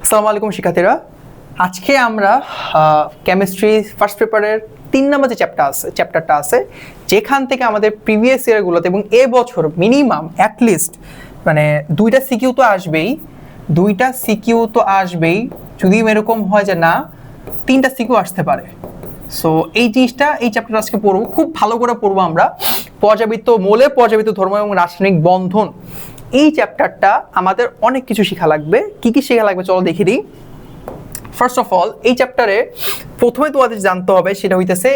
আসসালামু আলাইকুম শিক্ষার্থীরা, আজকে আমরা কেমিস্ট্রি ফার্স্ট পেপারের 3 নম্বর যে চ্যাপ্টারটা আছে যেখান থেকে আমাদের প্রিভিয়াস ইয়ারগুলোতে এবং এবছর মিনিমাম অ্যাটলিস্ট মানে দুইটা সিকিউ তো আসবেই, যদি এরকম হয় যে না 3টা সিকিউ আসতে পারে। সো এই জিনিসটা এই চ্যাপ্টারটা আজকে পড়বো, খুব ভালো করে পড়বো আমরা। পর্যাবৃত্ত মৌলে পর্যাবৃত্ত ধর্ম এবং রাসায়নিক বন্ধন, এই চ্যাপ্টারটা আমাদের অনেক কিছু শেখা লাগবে। কি কি শেখা লাগবে চলো দেখে দিই। ফার্স্ট অফ অল, এই চ্যাপ্টারে প্রথমে তোমাদের জানতে হবে সেটা হইতেছে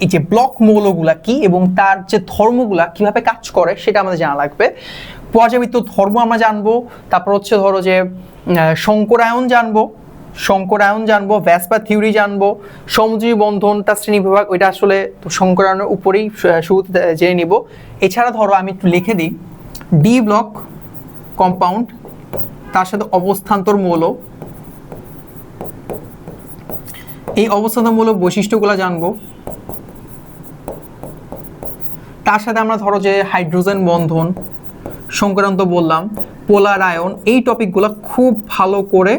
এই যে ব্লক মৌলগুলা কি এবং তার যে ধর্মগুলা কিভাবে কাজ করে সেটা আমাদের জানা লাগবে। পর্যাবৃত্ত ধর্ম আমরা জানবো, তারপর হচ্ছে ধরো যে সংকরায়ন জানবো, ভ্যাসপার থিওরি জানবো, সমযোজী বন্ধন তার শ্রেণীবিভাগ, ওইটা আসলে সংকরায়নের উপরেই শুরুতে জেনে নিব। এছাড়া ধরো আমি একটু লিখে দিই, ডি ব্লক কম্পাউন্ড, তার সাথে অবস্থান্তর মৌল, এই অবস্থান্তরমূলক বৈশিষ্ট্যগুলো জানবো। তার সাথে আমরা ধরো যে হাইড্রোজেন বন্ধন, সংক্রান্ত বললাম, পোলার আয়ন, এই টপিকগুলো খুব ভালো করে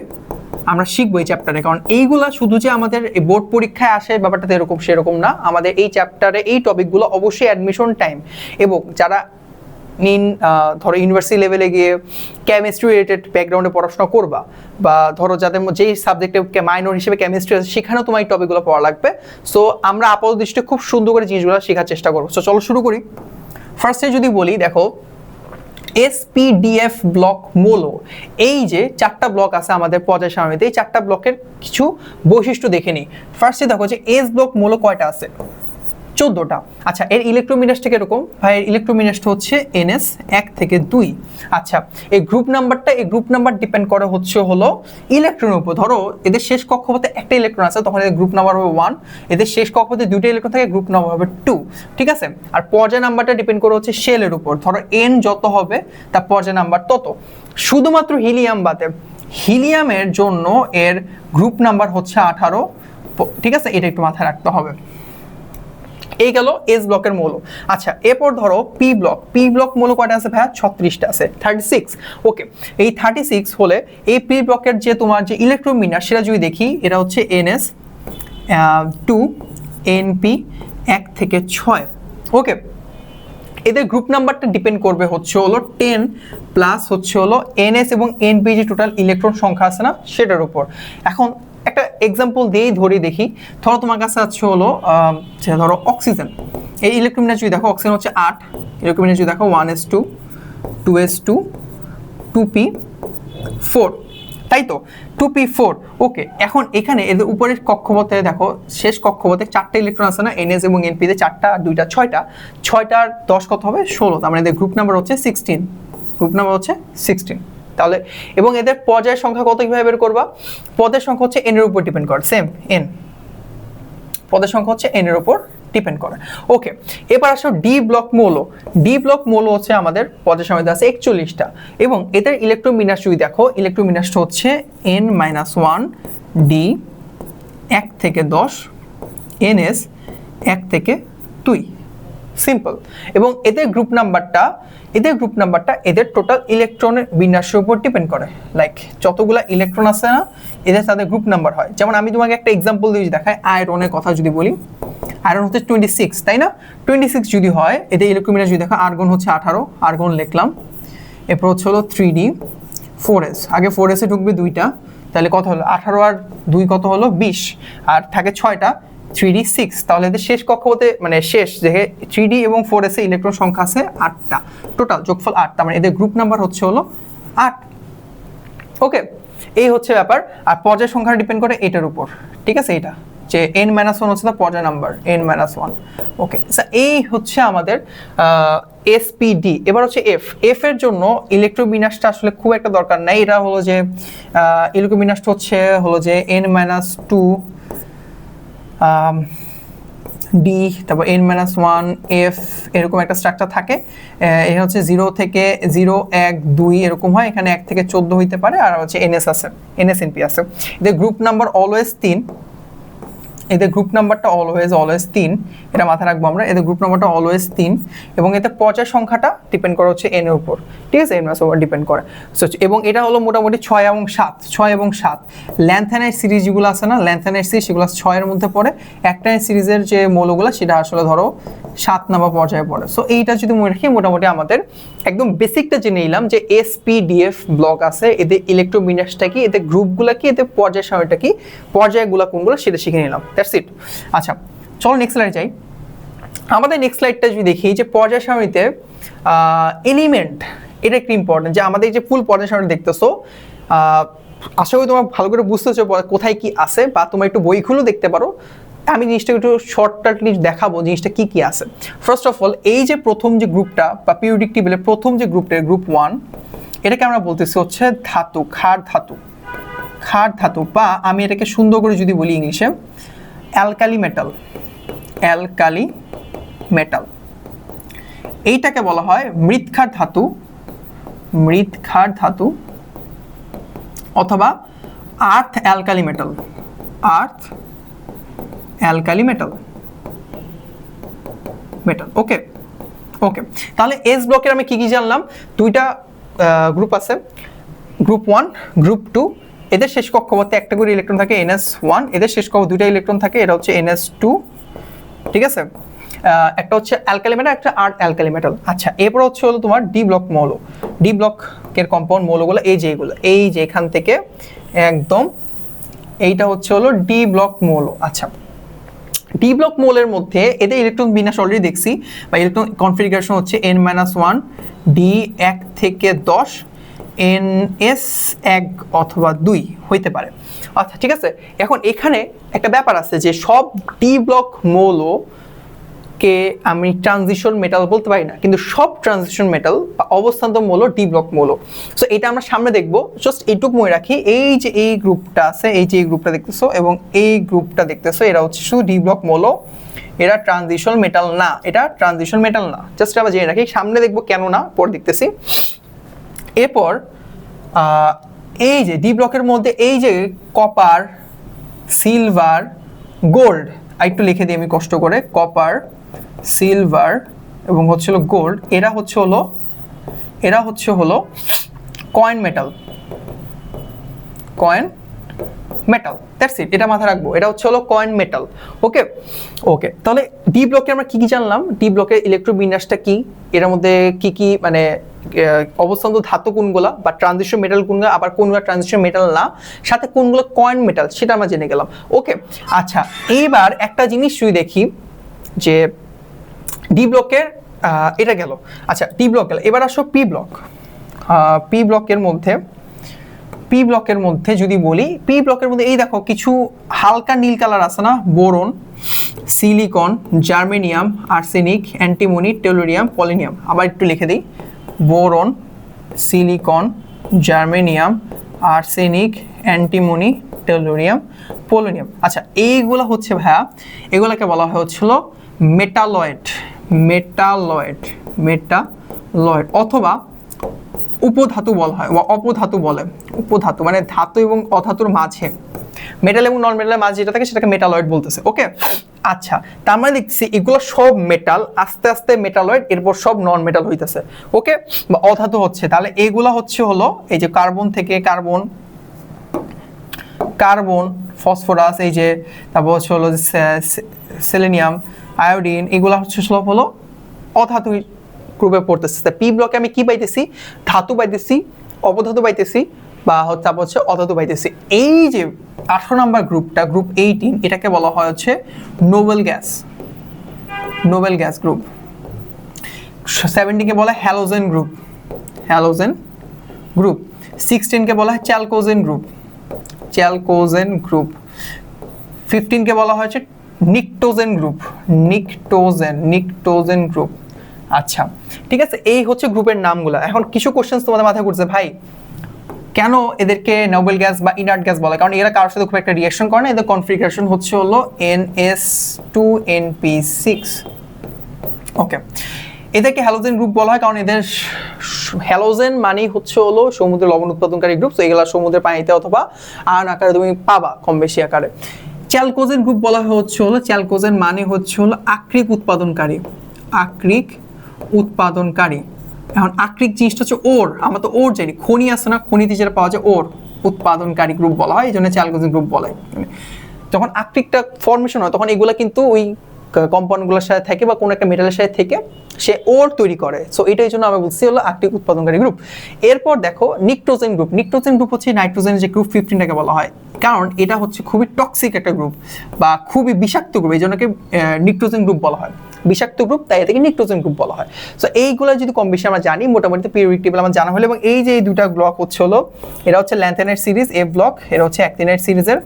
আমরা শিখবো এই চ্যাপ্টারে। কারণ এইগুলা শুধু যে আমাদের বোর্ড পরীক্ষায় আসে ব্যাপারটা তো এরকম সেরকম না, আমাদের এই চ্যাপ্টারে এই টপিকগুলো অবশ্যই অ্যাডমিশন টাইম এবং যারা ধরো ইউনিভার্সিটি লেভেলে গিয়ে কেমিস্ট্রি রিলেটেড ব্যাকগ্রাউন্ডে পড়াশোনা করবা, বা ধরো যাদের যেই সাবজেক্টে মাইনর হিসেবে কেমিস্ট্রি আছে সেখানেও তোমার এই টপিকগুলো পড়া লাগবে। সো আমরা আপাতত দৃষ্টিতে খুব সুন্দর করে জিনিসগুলো শেখার চেষ্টা করবো। সো চলো শুরু করি। ফার্স্টে যদি বলি, দেখো এসপিডিএফ ব্লক মৌল, এই যে 4টা ব্লক আছে আমাদের পর্যায় সারণীতে, এই 4টা ব্লকের কিছু বৈশিষ্ট্য দেখে নিই। ফার্স্টে দেখো যে এস ব্লক মৌল কয়টা আছে, 14টা। আচ্ছা, এর ইলেকট্রোমিনাসটা কিরকম? ভাই এর ইলেকট্রোমিনাসটা হচ্ছে NS 1 থেকে 2। আচ্ছা, এই গ্রুপ নাম্বার ডিপেন্ড করে হলো ইলেকট্রনের উপর। ধরো এদের শেষ কক্ষপথে একটা ইলেকট্রন আছে, তখন এদের গ্রুপ নাম্বার হবে 1। এদের শেষ কক্ষপথে 2টা ইলেকট্রন থাকে, গ্রুপ নাম্বার হবে 2। ঠিক আছে? আর পর্যায় নাম্বারটা ডিপেন্ড করে হচ্ছে শেলের উপর। ধরো N যত হবে তার পর্যায় নাম্বার তত। শুধুমাত্র হিলিয়াম বাদে, হিলিয়ামের জন্য এর গ্রুপ নাম্বার হচ্ছে 18। ঠিক আছে, এটা একটু মাথায় রাখতে হবে। এই গেল এস ব্লকের মৌল। আচ্ছা, এরপর ধরো পি ব্লক মৌল কয়টা আছে ভাইয়া? 36টা আছে, 36। ওকে, এই 36 হলে এই পি ব্লকের যে তোমার যে ইলেকট্রোমিনাস সেটা যদি দেখি, এটা হচ্ছে NS 2 NP 1 থেকে 6। ওকে, এদের গ্রুপ নাম্বারটা ডিপেন্ড করবে হচ্ছে হলো 10 প্লাস হচ্ছে হলো NS এবং NP যে টোটাল ইলেকট্রন সংখ্যা আছে না সেটার উপর। এখন একটা এক্সাম্পল দিয়েই ধরি দেখি। ধরো তোমার কাছে আছে হলো ধরো অক্সিজেন, এই ইলেকট্রোমিনাস যদি দেখো, অক্সিজেন হচ্ছে 8, ইলেকট্রোমিনাস যদি দেখো 1s2 2s2 2p4, তাই তো 2p4। ওকে, এখন এখানে এদের উপরের কক্ষপথে দেখো, শেষ কক্ষপথে 4টা ইলেকট্রন আছে না, NS এবং NP তে 4টা আর 2টা 6টা, 6টার 10 কত হবে? 16। তার মানে এদের গ্রুপ নাম্বার হচ্ছে 16। তাহলে এবং এদের পর্যায়ের সংখ্যা কত কিভাবে বের করবা? পদের সংখ্যা হচ্ছে n এর উপর ডিপেন্ড করে, সেম n, পদের সংখ্যা হচ্ছে n এর উপর ডিপেন্ড করে। ওকে, এবার আসো ডি ব্লক মৌল হচ্ছে আমাদের পদের সংখ্যা আছে 41টা এবং এদের ইলেকট্রোমিনাস যদি দেখো, ইলেকট্রোমিনাসটা হচ্ছে n-1 ডি 1 থেকে 10 NS 1 থেকে 2, সিম্পল। এবং এদের গ্রুপ নাম্বারটা এদের টোটাল ইলেকট্রনের বিন্যাসের উপর ডিপেন্ড করে। লাইক যতগুলা ইলেকট্রন আছে না, এদের তাদের গ্রুপ নাম্বার হয়। যেমন আমি তোমাকে একটা এক্সাম্পল দিয়ে দেখাই, আয়রনের কথা যদি বলি, আয়রন হচ্ছে 26, তাই না? 26 যদি হয়, এদের ইলেকট্রোমিনাস যদি দেখো, আর্গন হচ্ছে 18, আর্গন লিখলাম। এরপর হচ্ছে হলো 3D4S, আগে 4S এ ঢুকবে 2টা, তাহলে কত হলো? 18 আর 2 কত হলো? 20, আর থাকে 6টা, 3D6। তাহলে এদের শেষ কক্ষপথে মানে শেষ দেখে 3D এবং 4S এ ইলেকট্রন সংখ্যা আছে 8টা, টোটাল যোগফল 8। তার মানে এদের গ্রুপ নাম্বার হচ্ছে হলো 8। ওকে, এই হচ্ছে ব্যাপার। আর পর্যায় সংখ্যা ডিপেন্ড করে এটার উপর। ঠিক আছে, এটা যে n-1 হচ্ছে তার পর্যায় নাম্বার, n-1। ওকে, এই হচ্ছে আমাদের SPD। এবার হচ্ছে এফ এর জন্য ইলেকট্রোমিনাসটা আসলে খুব একটা দরকার নাই। এটা হলো যে ইলেকট্রোমিনাসটা হচ্ছে হলো যে n-2 ডি, তারপর n-1 F, এরকম একটা স্ট্রাকচার থাকে। এটা হচ্ছে 0 থেকে 0 1 2 এরকম হয়, এখানে 1 থেকে 14 হইতে পারে। আর হচ্ছে NS আছে, NS NP আছে। এদের গ্রুপ নাম্বার অলওয়েজ 3 এদের গ্রুপ নাম্বারটা অলওয়েজ 3, এটা মাথায় রাখবো আমরা। এদের গ্রুপ নাম্বারটা অলওয়েজ 3 এবং এতে পর্যায় সংখ্যাটা ডিপেন্ড করে হচ্ছে n এর উপর, ঠিক আছে, n মাস ওভার ডিপেন্ড করে। সো এবং এটা হলো মোটামুটি 6 এবং 7 ল্যান্থানাইট সিরিজ যেগুলো আছে না, ল্যান্থানাইট সিরিজ সেগুলো 6 এর মধ্যে পড়ে। অ্যাক্টাইন সিরিজের যে মৌলগুলো সেটা আসলে ধরো 7 নাম্বার পর্যায়ে পড়ে। সো এইটা যদি মনে রাখি মোটামুটি আমাদের একদম বেসিকটা জেনে নিলাম যে SPDF ব্লক আছে, এদের ইলেকট্রোবিন্যাসটা কি, এদের গ্রুপগুলো কি, এদের পর্যায় সারণীটা কি, পর্যায়গুলো কোনগুলো সেটা শিখে নিলাম। That's it. আচ্ছা চলো নেক্সট স্লাইডে যাই। আমাদের নেক্সট স্লাইডটা যদি দেখি যে পর্যায় সারণীতে এলিমেন্ট, এটা একটু ইম্পর্টেন্ট যে আমাদের যে ফুল পর্যায় সারণী দেখতেছো, আশা করি তোমরা ভালো করে বুঝতেছো কোথায় কি আছে, বা তোমরা একটু বই খুলেও দেখতে পারো। আমি জিনিসটা একটু শর্টকাটলি দেখাবো জিনিসটা কি কি আছে। ফার্স্ট অফ অল এই যে প্রথম যে গ্রুপটা বা পিরিয়ডিক টেবিলের প্রথম যে গ্রুপটা, গ্রুপ 1, এটাকে আমরা বলতেছি হচ্ছে ধাতু, ক্ষার ধাতু, ক্ষার ধাতু, বা আমি এটাকে সুন্দর করে যদি বলি ইংলিশে অ্যালকালি মেটাল, অ্যালকালি মেটাল। এইটাকে বলা হয় মৃৎক্ষার ধাতু, মৃৎক্ষার ধাতু, অথবা আর্থ অ্যালকালি মেটাল, আর্থ অ্যালকালি মেটাল, মেটাল। ওকে ওকে, তাহলে এস ব্লকের আমি কি কি জানলাম? দুইটা গ্রুপ আছে, গ্রুপ 1, গ্রুপ 2। এদের শেষ কক্ষপথে একটা করে ইলেকট্রন থাকে NS1, এদের শেষ কক্ষ দুইটা ইলেকট্রন থাকে, এটা হচ্ছে NS2, ঠিক আছে। একটা হচ্ছে অ্যালকালি মেটাল, একটা আর্থ অ্যালকালি মেটাল। আচ্ছা এরপর হচ্ছে হলো তোমার ডি ব্লক মৌল। ডি ব্লকের কম্পাউন্ড মৌলগুলো এই যে এইগুলো, এই যে এখান থেকে একদম এইটা হচ্ছে হলো ডি ব্লক মৌল। আচ্ছা ডি ব্লক মৌলের মধ্যে এদের ইলেকট্রন বিন্যাস অলরেডি দেখছি, বা ইলেকট্রন কনফিগারেশন হচ্ছে N-1 ডি 1 থেকে 10 NS 1 অথবা 2 হইতে পারে। আচ্ছা ঠিক আছে, এখন এখানে একটা ব্যাপার আছে যে সব ডি ব্লক মৌলকে আমি ট্রানজিশন মেটাল বলতে পারি না, কিন্তু সব ট্রানজিশন মেটাল বা অবস্থান্ত মৌল ডি ব্লক মৌল। সো এটা আমরা সামনে দেখবো, জাস্ট এইটুকু মনে রাখি। এই যে এই গ্রুপটা আছে, এই যে এই গ্রুপটা দেখতেছো এবং এই গ্রুপটা দেখতেছো, এরা হচ্ছে শুধু ডি ব্লক মৌল, এরা ট্রানজিশন মেটাল না, এটা ট্রানজিশন মেটাল না। জাস্ট আবার জেনে রাখি, সামনে দেখবো কেন না, পরে দেখতেছি। এরপর এই যে ডি ব্লকের মধ্যে এই যে কপার, সিলভার, গোল্ড, একটু লিখে দিই আমি কষ্ট করে, কপার, সিলভার এবং হচ্ছে হলো গোল্ড, এরা হচ্ছে হলো coin metal, coin metal. That's it, এটা মাথায় রাখবো, এটা হচ্ছে হলো কয়েন মেটাল। ওকে ওকে, তাহলে ডি ব্লকে আমরা কি কি জানলাম, ডি ব্লকের ইলেকট্রোবিন্যাসটা কি, এর মধ্যে কি কি মানে অবস্থান্ত ধাতু কোনগুলা বা ট্রানজিশন মেটাল কোনগুলো, আবার কোনগুলো ট্রানজিশন মেটাল না, সাথে কোনগুলো কয়েন মেটাল সেটা আমরা জেনে গেলাম। ওকে আচ্ছা এইবার একটা জিনিস যদি দেখি যে ডি ব্লকের এটা গেল। আচ্ছা ডি ব্লক গেল, এবার আসো পি ব্লক। পি ব্লকের মধ্যে যদি বলি, পি ব্লকের মধ্যে এই দেখো কিছু হালকা নীল কালার আছে না, boron, silicon, germanium, arsenic, antimony, tellurium, polonium. আবার একটু লিখে দিই, boron, silicon, germanium, arsenic, antimony, tellurium, polonium. আচ্ছা এইগুলো হচ্ছে ভাইয়া, এগুলোকে বলা হয় হচ্ছিল মেটালয়েড, মেটালয়েড, মেটালয়েড, অথবা উপধাতু বলা হয় বা অপধাতু বলে। উপধাতু মানে ধাতু এবং অধাতুর মাঝে, মেটাল এবং নন মেটালের মাঝে যেটা থাকে সেটাকে মেটালয়েড বলতেছে। ওকে আচ্ছা, তার মানে দেখছি এগুলো সব মেটাল, আস্তে আস্তে মেটালয়েড, এরপর সব নন মেটাল হইতেছে। ওকে, বা অধাতু হচ্ছে। তাহলে এগুলা হচ্ছে হলো এই যে কার্বন থেকে কার্বন, কার্বন, ফসফরাস, এই যে তারপর হচ্ছে হলো সেলেনিয়াম, আয়োডিন, এগুলা হচ্ছে সব হলো অধাতু গ্রুপে পড়তেছে। পি ব্লকে আমি কি পাইতেছি, ধাতু পাইতেছি, অপধাতু পাইতেছি, বা তারপর হচ্ছে অধাতু পাইতেছি। এই যে 18 নম্বর গ্রুপটা, গ্রুপ 18, এটাকে বলা হয় হচ্ছে Nobel gas, Nobel gas group. 17 কে বলা হয় হ্যালোজেন গ্রুপ, হ্যালোজেন গ্রুপ। 16 কে বলা হয় চ্যালকোজেন গ্রুপ, চ্যালকোজেন গ্রুপ। 15 কে বলা হয়েছে নিকটোজেন গ্রুপ, নিকটোজেন গ্রুপ। আচ্ছা ঠিক আছে, এই হচ্ছে গ্রুপের নামগুলো। এখন কিছু কোশ্চেন তোমাদের মাথায় ঘুরছে, ভাই কেন এদেরকে নোবেল গ্যাস বা ইনার্ট গ্যাস বলে? কারণ এরা কারোর সাথে খুব একটা রিঅ্যাকশন করে না, এদের কনফিগারেশন হচ্ছে হলো NS2NP6। ওকে, এদেরকে হ্যালোজেন গ্রুপ বলা হয় কারণ এদের হ্যালোজেন মানেই হচ্ছে হলো সমুদ্রের লবণ উৎপাদনকারী গ্রুপ। তো এগুলা সমুদ্রের পানিতে অথবা আয়ন আকারে তুমি পাবা কম বেশি আকারে। চ্যালকোজেন গ্রুপ বলা হচ্ছে হলো, চ্যালকোজেন মানে হচ্ছে হলো আকরিক উৎপাদনকারী, আকরিক উৎপাদনকারী। এখন আকরিক জিনিসটা হচ্ছে ওর, আমরা তো ওর জানি, খনি আছে না, খনিতে যেটা পাওয়া যায় ওর উৎপাদনকারী গ্রুপ বলা হয়, এই জন্য চ্যালকোজেন গ্রুপ বলা হয়। যখন আকরিকটা ফর্মেশন হয় তখন এগুলা কিন্তু ওই কম্পাউন্ডগুলোর সাথে থাকে বা কোনো একটা মেটালের সাথে থেকে সে ওর তৈরি করে। সো এটাই জন্য আমরা বলছি হলো আকরিক উৎপাদনকারী গ্রুপ। এরপর দেখো নিক্টোজেন গ্রুপ। নিক্টোজেন গ্রুপ হচ্ছে নাইট্রোজেনের যে গ্রুপ 15টাকে বলা হয়, কারণ এটা হচ্ছে খুবই টক্সিক একটা গ্রুপ বা খুবই বিষাক্ত গ্রুপ, এই জন্যকে নিক্টোজেন গ্রুপ বলা হয়, বিষাক্ত গ্রুপ, তাই এটাকে নিক্টোজেন গ্রুপ বলা হয়। সো এইগুলো যদি কম বেশি আমরা জানি, মোটামুটি পিরিয়ডিক টেবিল আমার জানা হলো। এবং এই যে এই দুটা ব্লক হচ্ছে হলো, এরা হচ্ছে ল্যান্থানাইট সিরিজ এ ব্লক, এরা হচ্ছে অ্যাক্টিনাইট সিরিজের।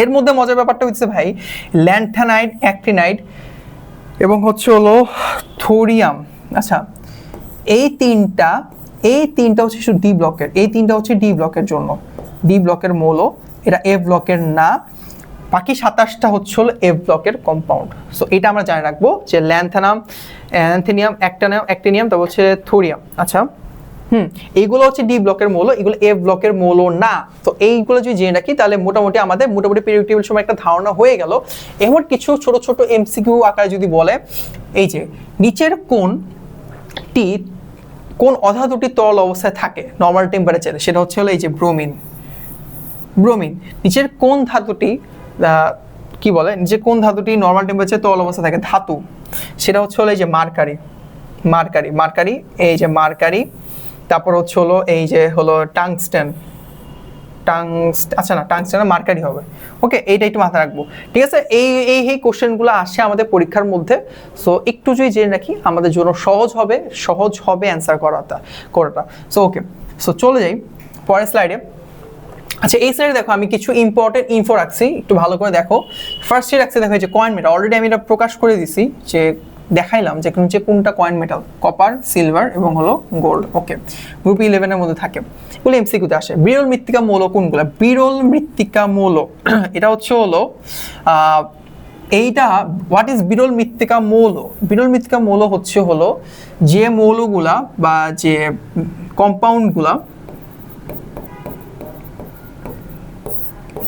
এর মধ্যে মজার ব্যাপারটা হচ্ছে ভাই, ল্যান্থানাইট, অ্যাক্টিনাইট এবং হচ্ছে হলো থোরিয়াম, আচ্ছা এই তিনটা হচ্ছে শুধু ডি ব্লকের, এই তিনটা হচ্ছে ডি ব্লকের জন্য, ডি ব্লকের মৌল, এটা এ ব্লকের না, বাকি 27টা হচ্ছে হলো এফ ব্লকের কম্পাউন্ড। সো এটা আমরা জানে রাখবো যে ল্যান্থেনিয়াম, অ্যাক্টিনিয়াম, তারপর হচ্ছে থোরিয়াম। আচ্ছা এইগুলো হচ্ছে ডি ব্লকের মৌল, এগুলো এফ ব্লকের মৌল না। তো এইগুলো যদি জেনে রাখি তাহলে মোটামুটি আমাদের পিরিয়ডিক টেবিল সময় একটা ধারণা হয়ে গেল। এমন কিছু ছোট ছোট এমসিকিউ আকারে যদি বলে, এই যে নিচের কোন অধাতুটি তরল অবস্থায় থাকে নর্মাল টেম্পারেচারে, সেটা হচ্ছে হলো এই যে ব্রোমিন। নিচের কোন ধাতুটি কি বলে, যে কোন ধাতুটি নর্মাল টেম্পারেচারে তরল অবস্থায় থাকে ধাতু, সেটা হচ্ছে হলো এই যে মার্কারি, এই যে মার্কারি। তারপর হচ্ছে হলো এই যে হলো টাংস্টেন, আচ্ছা না টাংস্টেন মার্কারি হবে। ওকে, এইটা একটু মাথায় রাখবো, ঠিক আছে। এই কোশ্চেনগুলো আসে আমাদের পরীক্ষার মধ্যে। সো একটু যদি জেনে রাখি আমাদের জন্য সহজ হবে অ্যান্সার করাটা। সো ওকে, সো চলে যাই পরের স্লাইডে। আচ্ছা এই স্লাইডে দেখো আমি কিছু ইম্পর্টেন্ট ইনফো রাখছি, একটু ভালো করে দেখো। ফার্স্টে রাখছি দেখো এই যে কয়েন মেটাল, অলরেডি আমি এটা প্রকাশ করে দিছি, যে দেখাইলাম যে কোনটা কয়েন মেটাল, কপার, সিলভার এবং হলো গোল্ড। ওকে, গ্রুপ 11 এর মধ্যে থাকে, এগুলো এমসিকিউতে আসে। বিরল মৃত্তিকা মৌল কোনগুলো? বিরল মৃত্তিকা মৌল এটা হচ্ছে হলো এইটা হোয়াট ইজ বিরল মৃত্তিকা মৌল? বিরল মৃত্তিকা মৌল হচ্ছে হলো যে মৌলগুলা বা যে কম্পাউন্ডগুলা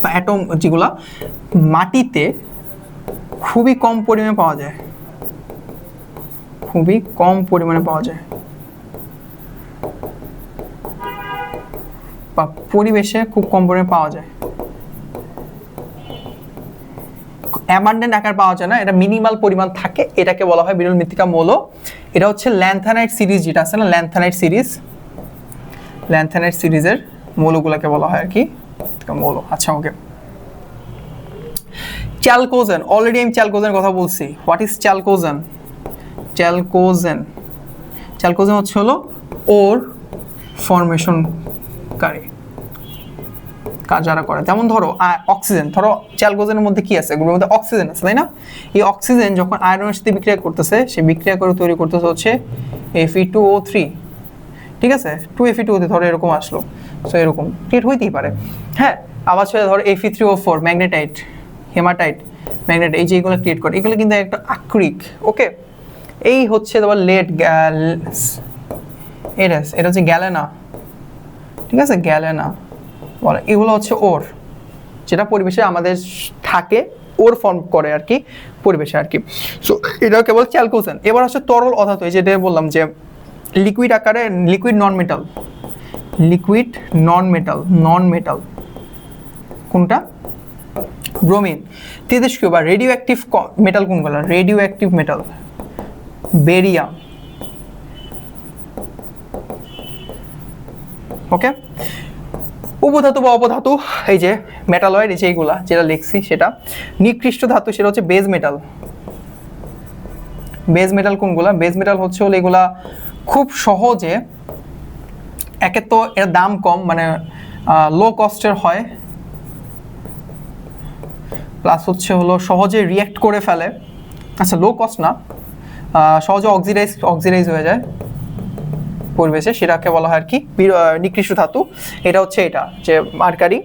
বা অ্যাটম যেগুলা মাটিতে খুবই কম পরিমাণে পাওয়া যায়, বা পরিবেশে খুব কম পরিমাণে পাওয়া যায়, অ্যাবান্ডেন্ট আকার পাওয়া যায় না, এটা মিনিমাল পরিমাণ থাকে, এটাকে বলা হয় বিরল মৃত্তিকা মৌল। এটা হচ্ছে ল্যান্থানাইট সিরিজ যেটা আছে না, ল্যান্থানাইট সিরিজের মৌলগুলোকে বলা হয় আর কি মৌল। আচ্ছা ওকে, চ্যালকোজেন, অলরেডি আমি চ্যালকোজেনের কথা বলছি। What is chalcogen? চ্যালকোজেন হচ্ছে হলো ওর ফরমেশনকারী কাজ যারা করে। যেমন ধরো অক্সিজেন, ধরো চ্যালকোজেনের মধ্যে কি আছে, গ্রুপের মধ্যে অক্সিজেন আছে তাই না? এই অক্সিজেন যখন আয়রনের সাথে বিক্রিয়া করতেছে, সে বিক্রিয়া করে তৈরি করতেছে হচ্ছে Fe2O3, ঠিক আছে, 2Fe2O3 ধরো এরকম আসলো, সো এরকম ক্রিয়েট হইতেই পারে। হ্যাঁ, আবার সেটা ধরো Fe3O4, ম্যাগনেটাইট, হেমাটাইট, ম্যাগনেটাইট, এই যে এগুলো ক্রিয়েট করে, এগুলো কিন্তু একটা আকরিক। ওকে, এই হচ্ছে তোমার এটা হচ্ছে গ্যালেনা, ঠিক আছে, গ্যালেনা বলে। এগুলো হচ্ছে ওর, যেটা পরিবেশে আমাদের থাকে, ওর ফর্ম করে আর কি পরিবেশে আর কি। সো এটা কেবল চ্যালকোজেন। এবার হচ্ছে তরল অধাতু, যেটা বললাম যে লিকুইড আকারে, লিকুইড নন মেটাল কোনটা? ব্রোমিন। তেজস্ক্রিয় বা রেডিও অ্যাক্টিভ মেটাল কোনগুলো? Radioactive metal, barium. Okay, উপধাতু বা অপধাতু, এই যে মেটালয়েড, এই যে এইগুলা যেটা লিখছি সেটা। নিকৃষ্ট ধাতু সেটা হচ্ছে বেজ মেটাল কোনগুলা? বেজ মেটাল হচ্ছে হলো এগুলা খুব সহজে, একে তো এর দাম কম, মানে লো কস্টের হয়, প্লাস হচ্ছে হলো সহজে রিঅ্যাক্ট করে ফেলে। আচ্ছা লো কস্ট না, সহজে অক্সিডাইজ হয়ে যায় পরিবেশে, সেটাকে বলা হয় আর কি নিকৃষ্ট ধাতু। এটা হচ্ছে এটা যে মার্কারি,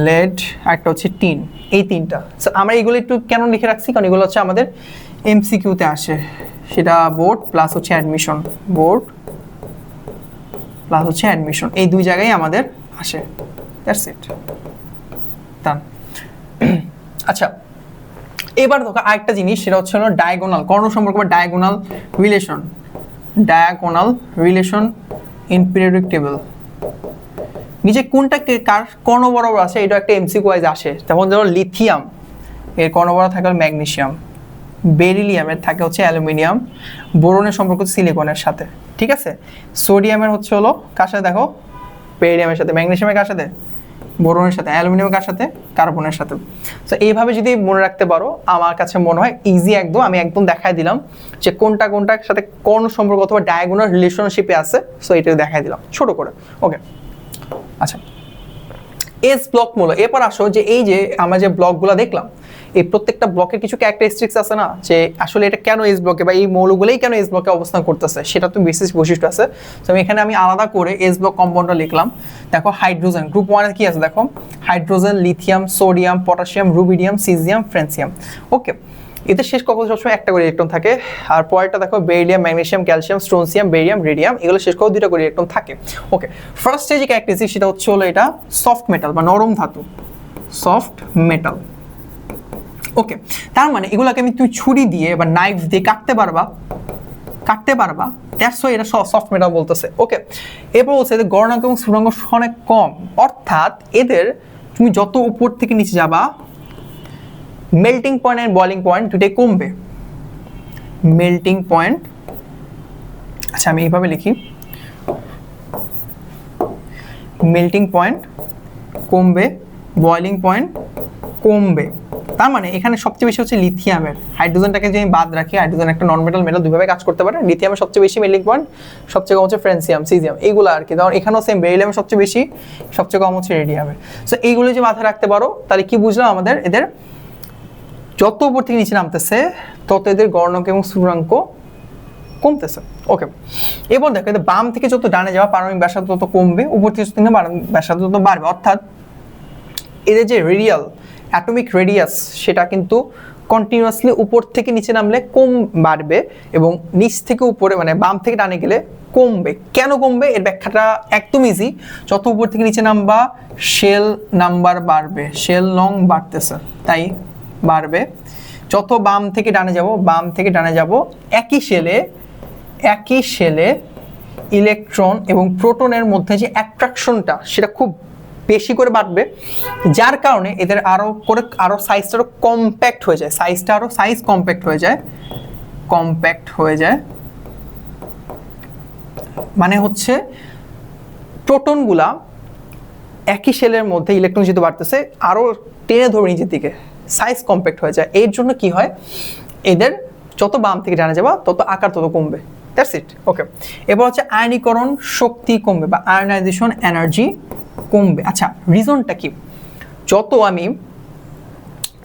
লেড, একটা হচ্ছে টিন, এই তিনটা। আমরা এগুলো একটু কেন লিখে রাখছি, কারণ এগুলো হচ্ছে আমাদের এমসিকিউতে আসে, সেটা বোর্ড প্লাস হচ্ছে অ্যাডমিশন, এই দুই জায়গায় আমাদের আসে। দ্যাটস ইট, ডান। আচ্ছা, এবার দেখো আরেকটা জিনিস, সেটা হচ্ছে হলো ডায়াগোনাল কর্ণ সম্পর্ক বা diagonal relation in periodic table. নিচে কোনটা কার কর্ণ বরাবর আছে, এটা একটা এমসিকিউ ওয়াইজ আসে। যেমন ধরো লিথিয়াম এর কর্ণ বরাবর থাকে ম্যাগনেসিয়াম, বেরিলিয়ামের থাকে হচ্ছে অ্যালুমিনিয়াম, বোরনের সম্পর্ক সিলিকনের সাথে, ঠিক আছে। সোডিয়ামের হচ্ছে হলো কার সাথে, দেখো বেরিলিয়ামের সাথে, ম্যাগনেসিয়ামের কার সাথে, বোরনের সাথে, অ্যালুমিনিয়ামের কার সাথে, কার্বনের সাথে। তো এইভাবে যদি মনে রাখতে পারো, আমার কাছে মনে হয় ইজি একদম। আমি একদম দেখাই দিলাম যে কোনটা কোনটার সাথে কর্ণ সম্পর্ক অথবা ডায়াগোনাল রিলেশনশিপে আছে। সো এটাও দেখাই দিলাম ছোট করে। ওকে, আচ্ছা, এস ব্লক মূল। এরপর আসো যে এই যে আমরা যে ব্লকগুলো দেখলাম, এই প্রত্যেকটা ব্লকের কিছু ক্যারেক্টারিস্টিক্স আছে না, যে আসলে এটা কেন এস ব্লকে বা এই মৌলগুলোই কেন এস ব্লকে অবস্থান করতেছে, সেটা তো বিশেষ বৈশিষ্ট্য আছে। তো এখানে আমি আলাদা করে এস ব্লক কম্পাউন্ডটা লিখলাম। দেখো হাইড্রোজেন গ্রুপ 1 এ কি আছে, দেখো hydrogen, lithium, sodium, potassium, rubidium, caesium, francium. Okay, এতে শেষ কক্ষপথে সবসময় একটা করে ইলেকট্রন থাকে। আর পরেরটা দেখো beryllium, magnesium, calcium, strontium, barium, radium, এগুলো শেষ কক্ষপথে দুইটা করে ইলেকট্রন থাকে। ওকে, ফার্স্ট স্টেজে ক্যারেক্টারিস্টিক সেটা হচ্ছে হলো এটা সফট মেটাল বা নরম ধাতু, সফট মেটাল। ওকে, তার মানে এগুলোকে তুমি ছুরি দিয়ে বা নাইফ দিয়ে কাটতে পারবা, দ্যাটস ওয়াই এটা সফট মেটাল বলতেছে। ওকে, এরপর বলছে এদের গলনাঙ্ক এবং স্ফুটনাঙ্ক অনেক কম, অর্থাৎ এদের তুমি যত উপর থেকে নিচে যাবা, melting point and boiling point দুটোই কমবে। মেল্টিং পয়েন্ট, আচ্ছা আমি এইভাবে লিখি, মেল্টিং পয়েন্ট কমবে, বয়লিং পয়েন্ট কমবে। তার মানে এখানে সবচেয়ে বেশি হচ্ছে লিথিয়ামের। হাইড্রোজেনটাকে যদি আমি বাদ রাখি, হাইড্রোজেন একটা নন মেটাল মেটাল, দুইভাবে কাজ করতে পারে। লিথিয়ামের সবচেয়ে বেশি মেল্টিং পয়েন্ট, সবচেয়ে কম হচ্ছে ফ্রান্সিয়াম, সিজিয়াম, এইগুলো আর কি। যেমন এখানেও সেম, বেরিলিয়ামের সবচেয়ে বেশি, সবচেয়ে কম হচ্ছে রেডিয়ামের। সো এইগুলো যে মাথায় রাখতে পারো, তাহলে কি বুঝলাম, আমাদের এদের যত উপর থেকে নিচে নামতেছে তত এদের গলনাঙ্ক এবং স্ফুটনাঙ্ক কমতেছে। ওকে, এবার দেখো এদের বাম থেকে যত ডানে যাওয়া পারমাণবিক ব্যাসার্ধ তত কমবে, উপর থেকে যত ব্যাসার্ধ তত বাড়বে। অর্থাৎ এদের যে রেডিয়াল অ্যাটমিক রেডিয়াস সেটা কিন্তু কন্টিনিউয়াসলি উপর থেকে নিচে নামলে কম বাড়বে, এবং নিচ থেকে উপরে মানে বাম থেকে ডানে গেলে কমবে। কেন কমবে এর ব্যাখ্যাটা একদম ইজি। যত উপর থেকে নিচে নামবা শেল নাম্বার বাড়বে, শেল নং বাড়তেছে তাই বাড়বে। যত বাম থেকে ডানে যাব একই শেলে ইলেকট্রন এবং প্রোটনের মধ্যে যে অ্যাট্রাকশনটা সেটা খুব বেশি করে বাড়বে, যার কারণে এদের আরো সাইজটা আরো কম্প্যাক্ট হয়ে যায়। মানে হচ্ছে প্রোটনগুলা একই শেলের মধ্যে ইলেকট্রন যেহেতু বাড়তেছে আরো টেনে ধরে নিজের দিকে, সাইজ কম্প্যাক্ট হয়ে যায়। এর জন্য কি হয়, এদের যত বাম থেকে ডানে যাবা তত আকার তত কমবে। That's it. ওকে, এবার হচ্ছে আয়নীকরণ শক্তি কমবে বা আয়নাইজেশন এনার্জি কমবে। আচ্ছা, রিজনটা কি? যত আমি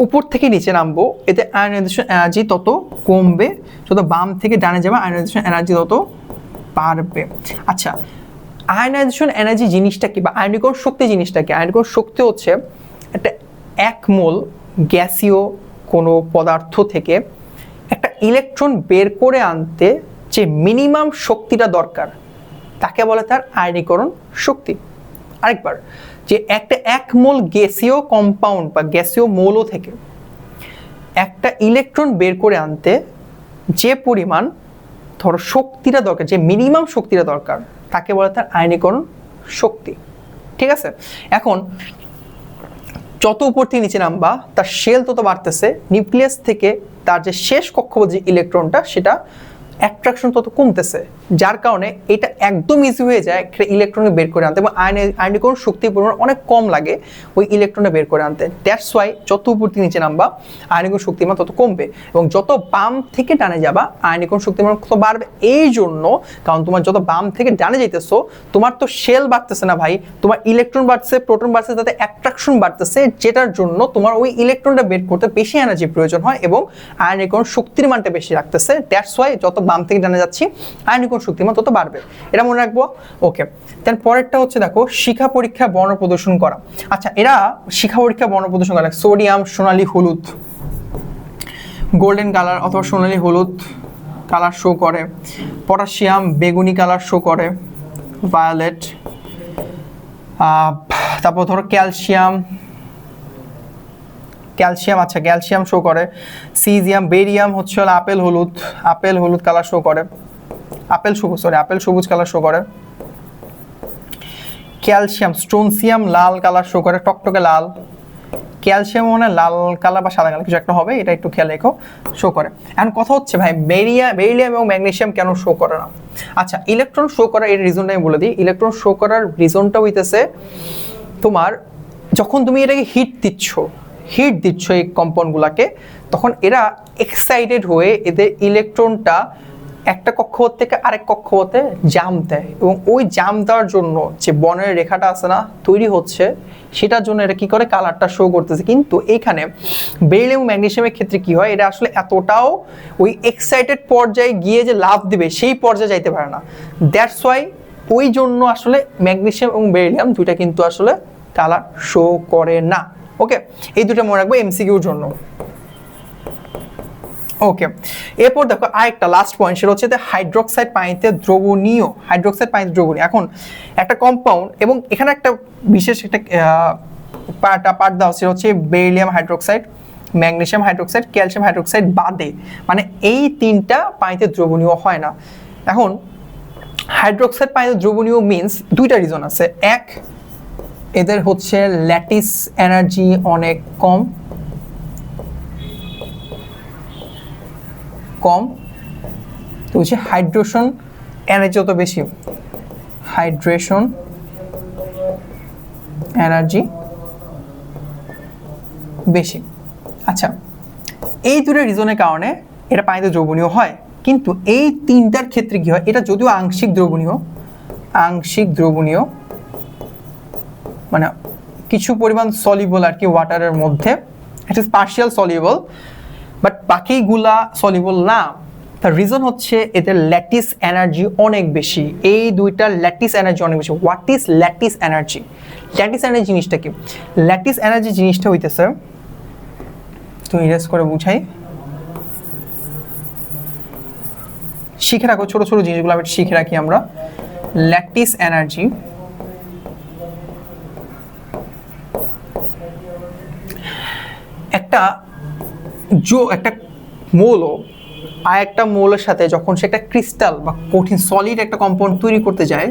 উপর থেকে নিচে নামবো এতে আয়নাইজেশন এনার্জি তত কমবে, যত বাম থেকে ডানে যাবে আয়নাইজেশন এনার্জি তত বাড়বে। আচ্ছা, আয়নাইজেশন এনার্জি জিনিসটা কি বা আয়নীকরণ শক্তি জিনিসটা কি? আয়নীকরণ শক্তি হচ্ছে একটা 1 মোল গ্যাসীয় কোনো পদার্থ থেকে একটা ইলেকট্রন বের করে আনতে যে মিনিমাম শক্তিটা দরকার তাকে বলে তার আয়নীকরণ শক্তি। আরেকবার, যে একটা 1 মোল গ্যাসীয় কম্পাউন্ড বা গ্যাসীয় মৌল থেকে একটা ইলেকট্রন বের করে আনতে যে পরিমাণ ধরো শক্তিটা দরকার, যে মিনিমাম শক্তিটা দরকার তাকে বলে তার আয়নীকরণ শক্তি। ঠিক আছে, এখন যত উপর থেকে নিচে নামবা তার শেল তত বাড়তেছে, নিউক্লিয়াস থেকে তার যে শেষ কক্ষপথ যে ইলেকট্রনটা সেটা অ্যাট্রাকশন তত কমতেছে, যার কারণে এটা একদম ইজি হয়ে যায় একটা ইলেকট্রনকে বের করে আনতে, এবং আয়নীকরণ শক্তির পরিমাণ অনেক কম লাগে ওই ইলেকট্রনটা বের করে আনতে। দ্যাটস ওয়াই যত উপর থেকে নিচে নামবা আয়নীকরণ শক্তির মান তত কমবে, এবং যত বাম থেকে ডানে যাবা আয়নীকরণ শক্তির মান তত বাড়বে। এই জন্য, কারণ তোমার যত বাম থেকে ডানে যাইতেছো তোমার তো শেল বাড়তেছে না ভাই, তোমার ইলেকট্রন বাড়ছে, প্রোটন বাড়ছে, তাতে অ্যাট্রাকশন বাড়তেছে, যেটার জন্য তোমার ওই ইলেকট্রনটা বের করতে বেশি এনার্জি প্রয়োজন হয় এবং আয়নীকরণ শক্তির মানটা বেশি রাখতেছে। দ্যাটস ওয়াই যত বাম থেকে ডানে যাচ্ছি আয়নীকরণ শক্তির মান তত বাড়বে, এটা মনে রাখবো। ওকে, দেন পরেরটা হচ্ছে দেখো শিখা পরীক্ষা বর্ণ প্রদর্শন করা। আচ্ছা, এরা শিখা পরীক্ষা বর্ণ প্রদর্শন করে, সোডিয়াম সোনালী হলুদ, গোল্ডেন কালার অথবা সোনালী হলুদ কালার শো করে, পটাশিয়াম বেগুনি কালার শো করে, ভায়োলেট, তারপর ধরো ক্যালসিয়াম, আচ্ছা ক্যালসিয়াম শো করে। সিজিয়াম, বেরিয়াম হচ্ছে হলো আপেল হলুদ কালার শো করে, আপেল সবুজ কালার শো করে। ক্যালসিয়াম, স্ট্রোনসিয়াম লাল কালার শো করে, টকটকে লাল। ক্যালসিয়াম মানে লাল কালার বা সাদা কালার কিছু একটা হবে, এটা একটু খেয়াল রেখো, শো করে। এখন কথা হচ্ছে ভাই বেরিলিয়াম এবং ম্যাগনেসিয়াম কেন শো করে না? আচ্ছা, ইলেকট্রন শো করার এর রিজনটা আমি বলে দিই। ইলেকট্রন শো করার রিজনটা হইতেছে তোমার যখন তুমি এটাকে হিট দিচ্ছ এই কম্পাউন্ডগুলোকে, তখন এরা এক্সাইটেড হয়ে এদের ইলেকট্রনটা একটা কক্ষপথ থেকে আরেক কক্ষপথে জাম্প দেয়, এবং ওই জাম্প দেওয়ার জন্য যে বর্ণের রেখাটা আছে না তৈরি হচ্ছে, সেটার জন্য এটা কি করে কালারটা শো করতেছে। কিন্তু এইখানে বেরিলিয়াম ম্যাগনেসিয়ামের ক্ষেত্রে কি হয়, এটা আসলে এতটাও ওই এক্সাইটেড পর্যায়ে গিয়ে যে লাভ দিবে সেই পর্যায়ে যাইতে পারে না। দ্যাটস ওয়াই ওই জন্য আসলে ম্যাগনেসিয়াম এবং বেরিলিয়াম দুইটা কিন্তু আসলে কালার শো করে না। ওকে, এই দুটো মনে রাখবো এমসিকিউর জন্য। ওকে, এরপর দেখো আরেকটা লাস্ট পয়েন্ট, সেটা হচ্ছে হাইড্রোক্সাইড পানিতে দ্রবণীয়। এখন একটা কম্পাউন্ড, এবং এখানে একটা বিশেষ একটা পার্ট দেওয়া সেটা হচ্ছে beryllium hydroxide, magnesium hydroxide, calcium hydroxide বাদে, মানে এই তিনটা পানিতে দ্রবণীয় হয় না। এখন হাইড্রোক্সাইড পানিতে দ্রবণীয় মিন্স দুইটা রিজন আছে। এক, এদের হচ্ছে ল্যাটিস এনার্জি অনেক কম, তো হচ্ছে হাইড্রেশন এনার্জি যত বেশি, হাইড্রেশন এনার্জি বেশি। আচ্ছা, এই দুটো রিজনের কারণে এটা পানিতে দ্রবণীয় হয়। কিন্তু এই তিনটার ক্ষেত্রে কি হয়, এটা যদিও আংশিক দ্রবণীয় মানে কিছু পরিমাণ সলিবল আর কি ওয়াটারের মধ্যে, it is partial soluble, but বাকিগুলা সলিবল না। তার রিজন হচ্ছে এদের ল্যাটিস এনার্জি অনেক বেশি। এই দুইটার ল্যাটিস এনার্জি অনেক বেশি। What is lattice energy? Lattice energy জিনিসটা কি? ল্যাটিস এনার্জি জিনিসটা হইতেছে, তুমি ইরেজ করে বুঝাই, শিখে রাখো ছোট ছোট জিনিসগুলো আমি শিখে রাখি আমরা। ল্যাটিস এনার্জি একটা মৌল আর একটা মৌলের সাথে যখন সে একটা ক্রিস্টাল বা কঠিন সলিড একটা কম্পাউন্ড তৈরি করতে যায়,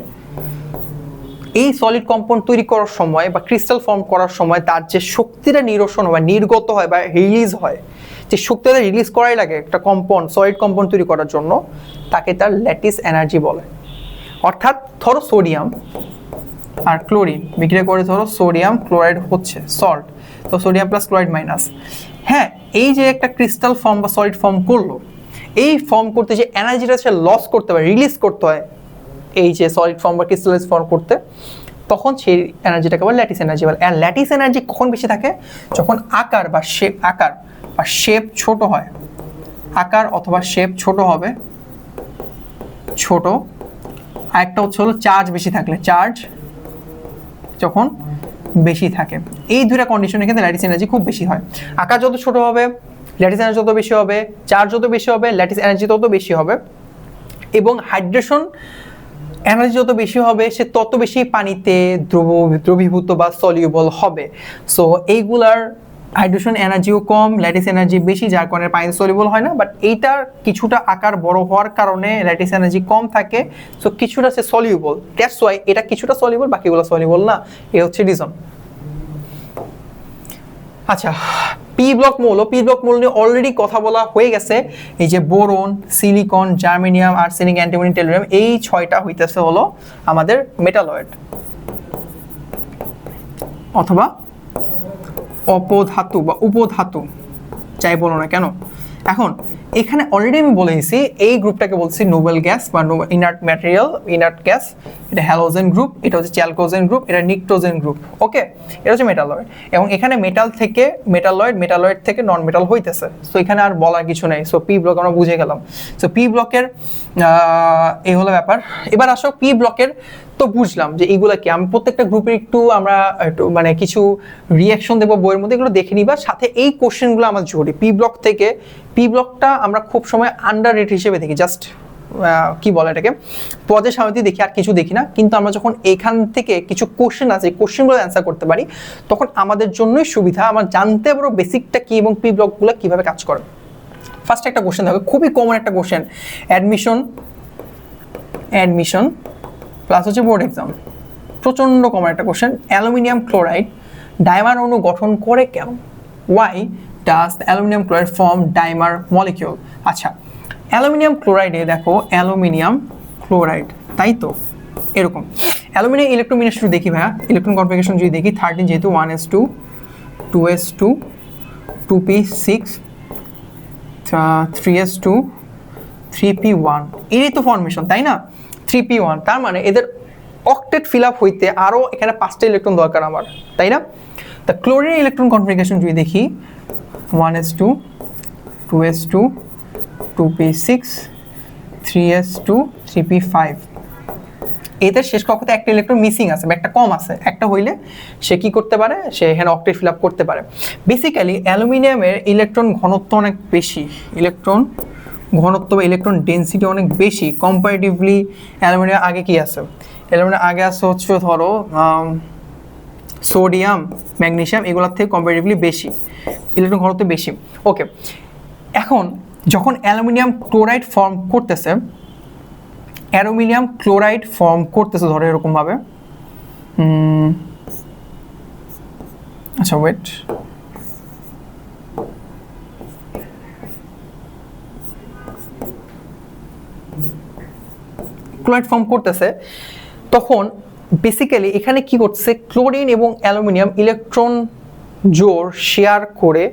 এই সলিড কম্পাউন্ড তৈরি করার সময় বা ক্রিস্টাল ফর্ম করার সময় তার যে শক্তিটা নিরসন হয়, নির্গত হয় বা রিলিজ হয়, যে শক্তিটা রিলিজ করাই লাগে একটা কম্পাউন্ড, সলিড কম্পাউন্ড তৈরি করার জন্য, তাকে তার ল্যাটিস এনার্জি বলে। অর্থাৎ ধরো সোডিয়াম আর ক্লোরিন বিক্রিয়া করে, ধরো সোডিয়াম ক্লোরাইড হচ্ছে সল্ট, তো সোডিয়াম প্লাস ক্লোরাইড মাইনাস। হ্যাঁ, এই যে একটা ক্রিস্টাল ফর্ম বা সলিড ফর্ম করলো, এই ফর্ম করতে যে এনার্জিটা সে লস করতে হয়, রিলিজ করতে হয় এই যে সলিড ফর্ম বা ক্রিস্টালাইজ ফর্ম করতে, তখন সেই এনার্জিটাকে বলে ল্যাটিস এনার্জি বলে। আর ল্যাটিস এনার্জি কখন বেশি থাকে? যখন আকার বা শেপ ছোট হয়, আকার অথবা শেপ ছোট হবে, ছোট। আরেকটা হচ্ছে হলো চার্জ বেশি থাকলে, চার্জ যখন বেশি থাকে, এই দুইটা কন্ডিশনের ক্ষেত্রে ল্যাটিস এনার্জি খুব বেশি হয়। আকার যত ছোট হবে ল্যাটিস এনার্জি তত বেশি হবে, চার্জ যত বেশি হবে ল্যাটিস এনার্জি তত বেশি হবে, এবং হাইড্রেশন এনার্জি যত বেশি হবে সে তত বেশি পানিতে দ্রবীভূত বা সলিউবল হবে। সো এইগুলার হাইড্রেশন এনার্জিও কম, ল্যাটিস এনার্জি বেশি, যার কারণে পানিতে সলিউবল হয় না। বাট এইটার কিছুটা আকার বড় হওয়ার কারণে ল্যাটিস এনার্জি কম থাকে, সো কিছুটা সে সলিউবল। দ্যাটস ওয়াই এটা কিছুটা সলিউবল, বাকিগুলো সলিউবল না, এই হচ্ছে রিজন। আচ্ছা, পি ব্লক মৌল নিয়ে অলরেডি কথা বলা হয়ে গেছে। এই যে boron, silicon, germanium, arsenic, antimony, tellurium, এই 6টা হইতেছে হলো আমাদের মেটালয়েড অথবা অপধাতু বা উপধাতু, যাই বলো না কেন। এখন এখানে অলরেডি আমি বলে দিয়েছি এই গ্রুপটাকে বলছি নোবেল গ্যাস বা ইনার্ট ম্যাটেরিয়াল, ইনার্ট গ্যাস। এটা হ্যালোজেন গ্রুপ, এটা হচ্ছে চ্যালকোজেন গ্রুপ, এটা নিক্টোজেন গ্রুপ। ওকে, এটা হচ্ছে মেটালয়েড, এবং এখানে মেটাল থেকে মেটালয়েড থেকে নন মেটাল হইতেছে। সো এখানে আর বলার কিছু নেই। সো পি ব্লক আমরা বুঝে গেলাম। সো পি ব্লকের এই হলো ব্যাপার। এবার আসো পি ব্লকের, তো বুঝলাম যে এইগুলো কি, আমি প্রত্যেকটা গ্রুপের আমরা একটু মানে কিছু রিয়াকশন দেবো বইয়ের মধ্যে, এগুলো দেখে নিবা। সাথে এই কোশ্চেনগুলো আমার জরুরি। পি ব্লকটা আমরা খুব সময় আন্ডার রেট হিসেবে দেখি, জাস্ট কি বলে এটাকে, পদের সামনে দেখি আর কিছু দেখি না, কিন্তু আমরা যখন এখান থেকে কিছু কোশ্চেন আছে কোশ্চেনগুলো অ্যান্সার করতে পারি তখন আমাদের জন্যই সুবিধা, আমার জানতে পারবো বেসিকটা কি এবং পি ব্লকগুলো কীভাবে কাজ করে। ফার্স্ট একটা কোশ্চেন থাকবে, খুবই কমন একটা কোশ্চেন, অ্যাডমিশন প্লাস হচ্ছে বোর্ড এক্সাম, প্রচণ্ড কমন একটা কোশ্চেন। অ্যালুমিনিয়াম ক্লোরাইড ডাইমার অণু গঠন করে কেন? Why does aluminium chloride form dimer molecule? আচ্ছা, অ্যালুমিনিয়াম ক্লোরাইডে দেখো, অ্যালুমিনিয়াম ক্লোরাইড, তাই তো এরকম অ্যালুমিনিয়াম ইলেকট্রোমিনেশন দেখি ভাইয়া, ইলেকট্রন কনফিগারেশন যদি দেখি 13 যেহেতু 1s2 2s2 2p6 3s2 3p1, এরই তো ফর্মেশন তাই না, 3p1, তার মানে এদের অক্টেট ফিল আপ হইতে আরও এখানে 5টা ইলেকট্রন দরকার আমার, তাই না? তা ক্লোরিন ইলেকট্রন কনফিগারেশন যদি দেখি 1s2 2s2 2p6 3s2 3p5, এদের শেষ কক্ষতে একটা ইলেকট্রন মিসিং আছে বা একটা কম আছে, একটা হইলে সে কি করতে পারে, সে এখানে অক্টেট ফিল আপ করতে পারে। বেসিক্যালি অ্যালুমিনিয়ামের ইলেকট্রন ঘনত্ব অনেক বেশি, ইলেকট্রন ঘনত্ব বা ইলেকট্রন ডেন্সিটি অনেক বেশি কম্পারেটিভলি। অ্যালুমিনিয়াম আগে কি আছে, অ্যালুমিনিয়াম আগে আছে হচ্ছে ধরো সোডিয়াম ম্যাগনেসিয়াম, এগুলোর থেকে কম্পারেটিভলি বেশি, ইলেকট্রন ঘনত্ব বেশি। ওকে, এখন যখন অ্যালুমিনিয়াম ক্লোরাইড ফর্ম করতেছে, ধরো এরকমভাবে, আচ্ছা ওয়েট, ক্লোরাইড ফর্ম করতেছে, তখন বেসিক্যালি এখানে কি করছে, ক্লোরিন এবং অ্যালুমিনিয়াম ইলেকট্রন জোড় শেয়ার করে,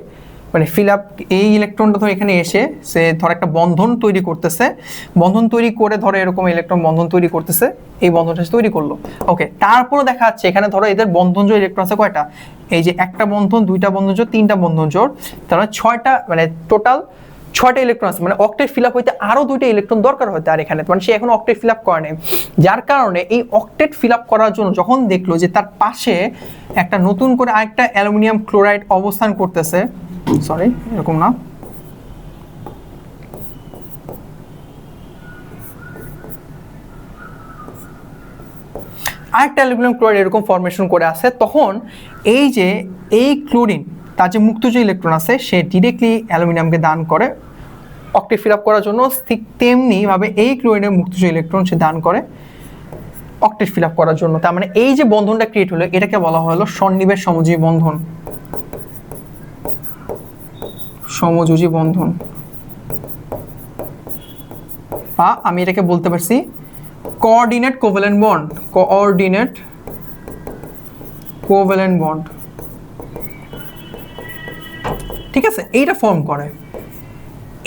মানে ফিল আপ, এই ইলেকট্রনটা ধর এখানে এসে সে ধর একটা বন্ধন তৈরি করতেছে, বন্ধন তৈরি করে ধরো এরকম ইলেকট্রন বন্ধন তৈরি করতেছে, এই বন্ধনটা তৈরি করলো। ওকে, তারপরে দেখা যাচ্ছে এখানে ধরো এদের বন্ধন জোড় ইলেকট্রন আছে কয়টা, এই যে একটা বন্ধন, দুইটা বন্ধন জোড়, তিনটা বন্ধন জোড়, তার মানে 6টা, মানে টোটাল 6টা ইলেকট্রন আছে, মানে অক্টেট ফিল আপ হইতে আরো 2টা ইলেকট্রন দরকার হতে আর এখানে, মানে সে এখন অক্টেট ফিল আপ করে নাই, যার কারণে এই অক্টেট ফিল আপ করার জন্য যখন দেখলো যে তার পাশে একটা নতুন করে আরেকটা অ্যালুমিনিয়াম ক্লোরাইড অবস্থান করতেছে, সরি এরকম না, আরেকটা অ্যালুমিনিয়াম ক্লোরাইড এরকম ফরমেশন করে আছে, তখন এই যে এই ক্লোরিন তার যে মুক্ত যে ইলেকট্রন আছে সে ডিরেক্টলি অ্যালুমিনিয়ামকে দান করে অক্টেট ফিল আপ করার জন্য, ঠিক তেমনিভাবে এই ক্লোরিনের মুক্ত যে ইলেকট্রন সে দান করে অক্টেট ফিল আপ করার জন্য। তার মানে এই যে বন্ধনটা ক্রিয়েট হলো এটাকে বলা হলো সন্নিবেশ সমযোজী বন্ধন, সমযোজী বন্ধন, বা আমি এটাকে বলতে পারছি coordinate covalent bond, coordinate covalent bond, ঠিক আছে, এইটা ফর্ম করে।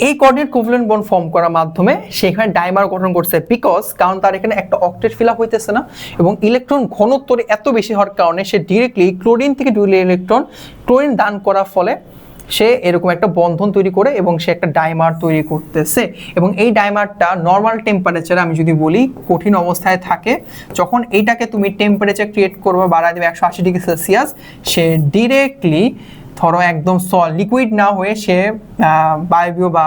এই কোঅর্ডিনেট কোভ্যালেন্ট বন্ড ফর্ম করার মাধ্যমে সেখানে ডাইমার গঠন করছে, বিকজ কারণ তার এখানে একটা অক্টেট ফিল আপ হইতেছে না এবং ইলেকট্রন ঘনত্ব এত বেশি হওয়ার কারণে সে ডিরেক্টলি ক্লোরিন থেকে 2 ইলেকট্রন ক্লোরিন দান করার ফলে সে এরকম একটা বন্ধন তৈরি করে এবং সে একটা ডাইমার তৈরি করতেছে। এবং এই ডাইমারটা নর্মাল টেম্পারেচারে, আমি যদি বলি কঠিন অবস্থায় থাকে, যখন এইটাকে তুমি টেম্পারেচার ক্রিয়েট করবে বাড়ায় দেবে 180 ডিগ্রি সেলসিয়াস, সে ডিরেক্টলি ধরো একদম লিকুইড না হয়ে সে বায়বীয় বা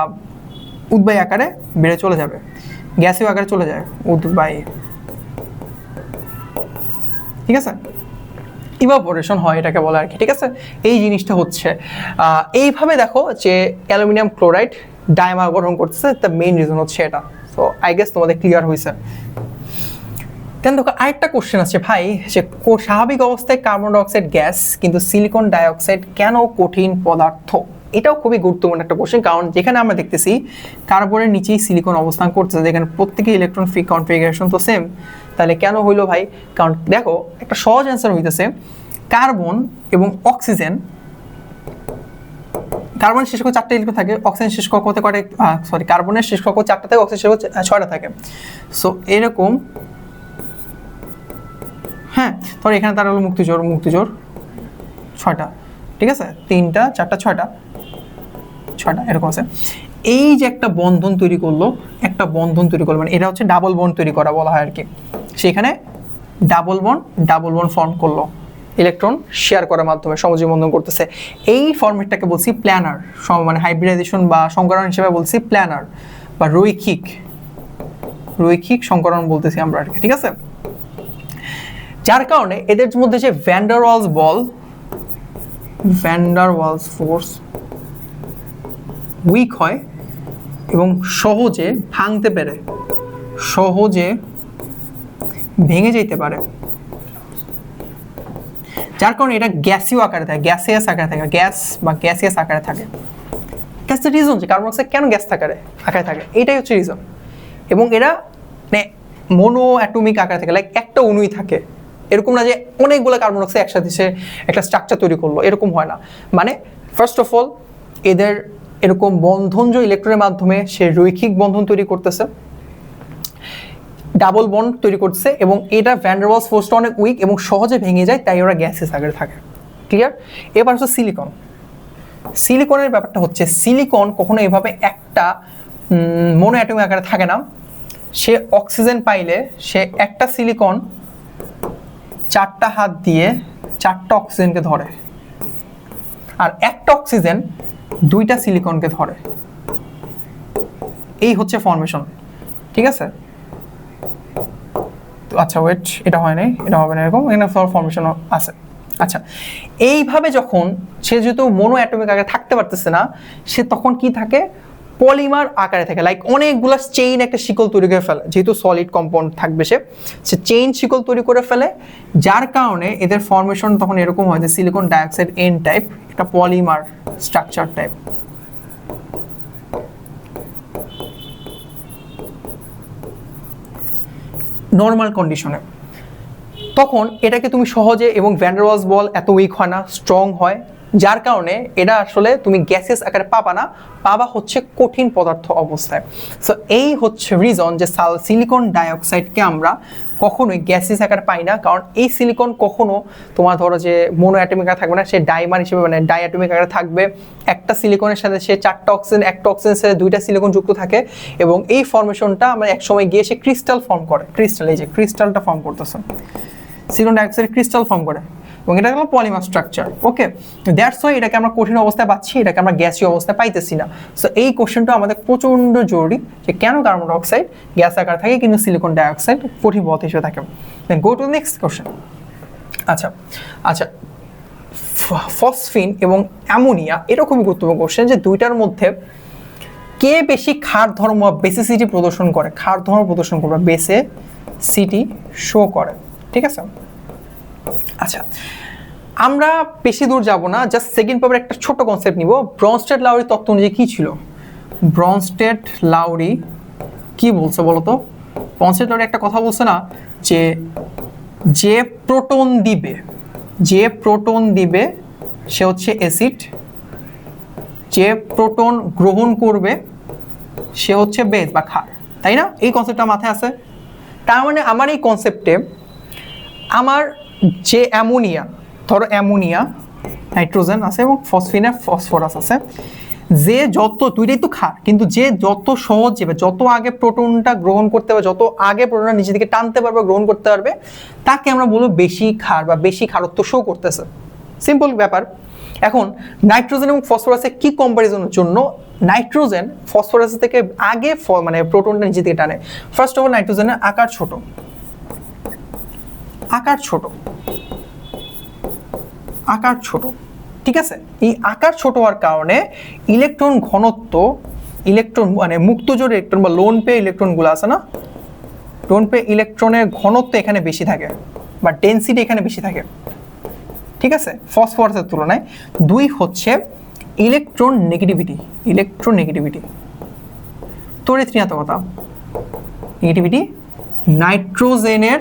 উদ্বায়ী আকারে বেড়ে চলে যাবে, গ্যাসীয় আকারে চলে যায়, উদ্বায়ী, ঠিক আছে, ইভাপোরেশন হয় এটাকে বলে আর কি, ঠিক আছে। এই জিনিসটা হচ্ছে এইভাবে দেখো যে অ্যালুমিনিয়াম ক্লোরাইড ডাইমার গঠন করতেছে, দ্য মেইন রিজন হচ্ছে এটা। সো আই গেস তোমাদের ক্লিয়ার হয়েছে। দেন দেখো আরেকটা কোশ্চেন আছে ভাই, যে স্বাভাবিক অবস্থায় কার্বন ডাইঅক্সাইড গ্যাস কিন্তু সিলিকন ডাইঅক্সাইড কেন কঠিন পদার্থ? এটাও খুবই গুরুত্বপূর্ণ একটা কোশ্চেন, কারণ যেখানে আমরা দেখতেছি কার্বনের নিচেই সিলিকন অবস্থান করতেছে, যেখানে প্রত্যেকে ইলেকট্রন ফ্রি কনফিগারেশন তো সেম, তাহলে কেন হইলো ভাই? কারণ দেখো একটা সহজ অ্যান্সার হইতেছে, কার্বন এবং অক্সিজেন, কার্বনের শেষ কক্ষে 4টা ইলেকট্রন থাকে, অক্সিজেন শেষ কক্ষতে কয়টা, সরি কার্বনের শেষ কক্ষ 4টা থাকে, অক্সিজেন শেষ কক্ষ 6টা থাকে। সো এরকম, হ্যাঁ ধর এখানে তার হলো মুক্তিজোড় 6টা, ঠিক আছে, 3টা 4টা 6টা এরকম আছে। এই যে একটা বন্ধন তৈরি করলো, মানে এটা হচ্ছে ডাবল বন্ড তৈরি করা বলা হয় আর কি, সেখানে ডাবল বন্ড ফর্ম করলো ইলেকট্রন শেয়ার করার মাধ্যমে, সমযোজী বন্ধন করতেছে। এই ফরম্যাটটাকে বলছি প্ল্যানার, মানে হাইব্রিডাইজেশন বা সংকরণ হিসেবে বলছি প্ল্যানার বা রৈখিক রৈখিক সংকরণ বলতেছি আমরা আর কি, ঠিক আছে। যার কারণে এদের মধ্যে যে van der Waals force weak হয় এবং সহজে ভাঙতে পারে, সহজে ভেঙে যেতে পারে, যার কারণে এটা গ্যাসীয় আকারে থাকে, গ্যাসিয়াস আকারে থাকে, গ্যাস বা গ্যাসিয়াস আকারে থাকে। দ্যাটস দ্য রিজন যে কার্বন ডাইঅক্সাইড কেন গ্যাস আকারে থাকে, এটাই হচ্ছে রিজন। এবং এরা মানে মোনো অ্যাটমিক আকারে থাকে, লাইক একটা অণুই থাকে, এরকম না যে অনেকগুলো কার্বন ডাইঅক্সাইড একসাথে সে একটা স্ট্রাকচার তৈরি করলো, এরকম হয় না। মানে ফার্স্ট অফ অল এদের এরকম বন্ধনজ ইলেকট্রনের মাধ্যমে সে রৈখিক বন্ধন তৈরি করতেছে, ডাবল বন্ড তৈরি করছে, এবং এটা ভ্যান ডার ওয়ালস ফোর্সটা অনেক উইক এবং সহজে ভেঙে যায়, তাই ওরা গ্যাসেস আকারে থাকে। ক্লিয়ার? এবার হচ্ছে সিলিকন। সিলিকনের ব্যাপারটা হচ্ছে সিলিকন কখনো এভাবে একটা মোনো অ্যাটমিক আকারে থাকে না। সে অক্সিজেন পাইলে সে একটা সিলিকন 4টা হাত দিয়ে 4টা অক্সিজেনকে ধরে, আর একটা অক্সিজেন 2টা সিলিকনকে ধরে। এই হচ্ছে ফর্মেশন, ঠিক আছে। আচ্ছা ওয়েট, এটা হয় নাই, এটা হবে না, এরকম এখানে ফর্মেশন আছে। আচ্ছা, এইভাবে যখন সে যেহেতু মোনো অ্যাটমিক আকারে থাকতে পারতেছে না, সে তখন কি থাকে, পলিমার আকারে থাকে, লাইক অনেকগুলা চেইন একটা শিকল তৈরি করে ফেলে, যেহেতু সলিড কম্পাউন্ড থাকবে সে চেইন শিকল তৈরি করে ফেলে, যার কারণে এদের ফর্মেশন তখন এরকম হয় যে সিলিকন ডাইঅক্সাইড এন টাইপ, একটা পলিমার স্ট্রাকচার টাইপ। নর্মাল কন্ডিশনে তখন এটাকে তুমি সহজে, এবং ভ্যান ডার ওয়ালস বল এত উইক হয় না, স্ট্রং হয়, যার কারণে এটা আসলে তুমি গ্যাসেস আকারে পাবা না, পাবা হচ্ছে কঠিন পদার্থ অবস্থায়। সো এই হচ্ছে রিজন যে সিলিকন ডাইঅক্সাইডকে আমরা কখনোই গ্যাসেস আকারে পাই না, কারণ এই সিলিকন কখনো তোমার ধরো যে মোনো অ্যাটমিক আকারে থাকবে না, সে ডাইমার হিসেবে মানে ডাই অ্যাটমিক আকারে থাকবে। একটা সিলিকনের সাথে সে 4টা অক্সিজেন, একটা অক্সিজেনের সাথে 2টা সিলিকন যুক্ত থাকে, এবং এই ফর্মেশনটা মানে এক সময় গিয়ে সে ক্রিস্টাল ফর্ম করে। ক্রিস্টাল, এই যে ক্রিস্টালটা ফর্ম করতেছে, সিলিকন ডাইঅক্সাইড ক্রিস্টাল ফর্ম করে, এবং এটা হলো polymer structure. Okay, that's why এটাকে আমরা কঠিন অবস্থায় পাচ্ছি, এটাকে আমরা গ্যাসীয় অবস্থায় পাইতেছি না। সো এই কোশ্চেনটা আমাদের প্রচণ্ড জরুরি যে কেন কার্বন ডাইঅক্সাইড গ্যাস আকার থাকে কিন্তু সিলিকন ডাইঅক্সাইড কঠিন পদার্থ হিসেবে থাকে। দেন গো টু নেক্সট কোশ্চেন। আচ্ছা আচ্ছা, ফসফিন এবং অ্যামোনিয়া এরকমই গুরুত্বপূর্ণ কোশ্চেন যে দুইটার মধ্যে কে বেশি ক্ষার ধর্ম বা বেসিসিটি প্রদর্শন করে, ক্ষার ধর্ম প্রদর্শন করবে, বেসিসিটি শো করে, ঠিক আছে। আচ্ছা, আমরা বেশি দূর যাব না, জাস্ট সেকেন্ড পেপারে একটা ছোট কনসেপ্ট নিব। ব্রনস্টেড-লাউরি তত্ত্ব অনুযায়ী কি ছিল? ব্রনস্টেড-লাউরি কি বলছে বলো তো? ব্রনস্টেড-লাউরি একটা কথা বলছে না যে যে প্রোটন দিবে সে হচ্ছে অ্যাসিড, যে প্রোটন গ্রহণ করবে সে হচ্ছে বেস বা ক্ষার, তাই না? এই কনসেপ্টটা মাথায় আছে। তার মানে আমার এই কনসেপ্টে আমার যে অ্যামোনিয়া, ধরো অ্যামোনিয়া নাইট্রোজেন আছে এবং ফসফিনে ফসফরাস আছে, যে যত, দুইটাই তো ক্ষার, কিন্তু যে যত সহজ যাবে, যত আগে প্রোটনটা গ্রহণ করতে পারবে, যত আগে প্রোটনটা নিচে দিকে টানতে পারবে, গ্রহণ করতে পারবে, তাকে আমরা বলবো বেশি ক্ষার বা বেশি ক্ষারত্ব শো করতেছে। সিম্পল ব্যাপার। এখন নাইট্রোজেন এবং ফসফরাসের কি কম্পারিজনের জন্য নাইট্রোজেন ফসফরাস থেকে আগে মানে প্রোটনটা নিচে দিকে টানে? ফার্স্ট অফ অল নাইট্রোজেনের আকার ছোট, ঠিক আছে। এই আকার ছোট হওয়ার কারণে ইলেকট্রন ঘনত্ব, ইলেকট্রন মানে মুক্তজোড় ইলেকট্রন বা লোন পে ইলেকট্রনগুলো আছে না, লোন পে ইলেকট্রনের ঘনত্ব এখানে বেশি থাকে বা ডেনসিটি এখানে বেশি থাকে, ঠিক আছে, ফসফরাসের তুলনায়। 2 হচ্ছে ইলেকট্রন নেগেটিভিটি, তড়িৎ-ঋণাত্মকতা, নেগেটিভিটি নাইট্রোজেনের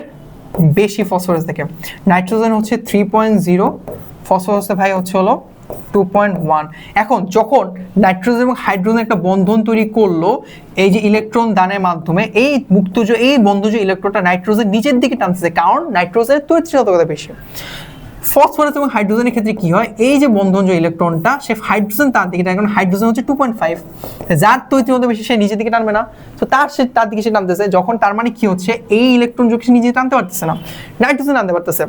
বেশি ফসফরাস থেকে। নাইট্রোজেন হচ্ছে 3.0, ফসফরাসের ভাই হচ্ছে হলো 2.1। এখন যখন নাইট্রোজেন এবং হাইড্রোজেন একটা বন্ধন তৈরি করলো এই যে ইলেকট্রন দানের মাধ্যমে, এই এই বন্ধজ ইলেকট্রনটা নাইট্রোজেন নিচের দিকে টানতেছে, কারণ নাইট্রোজেনের তড়িৎ-ঋণাত্মকতা বেশি। ফসফরাস এবং হাইড্রোজেনের ক্ষেত্রে কি হয়, এই যে বন্ধনজ ইলেকট্রনটা সে হাইড্রোজেন তার দিকে টানে, কারণ হাইড্রোজেন হচ্ছে 2.5, যার তড়িৎ-ঋণাত্মকতা বেশি সে নিচের দিকে টানবে না, তো তার দিকে সে টানতেছে। যখন তার মানে কি হচ্ছে, এই ইলেকট্রন যোগ সে নিজে টানতে পারতেছে না, নাইট্রোজেন টানতে পারতেছে।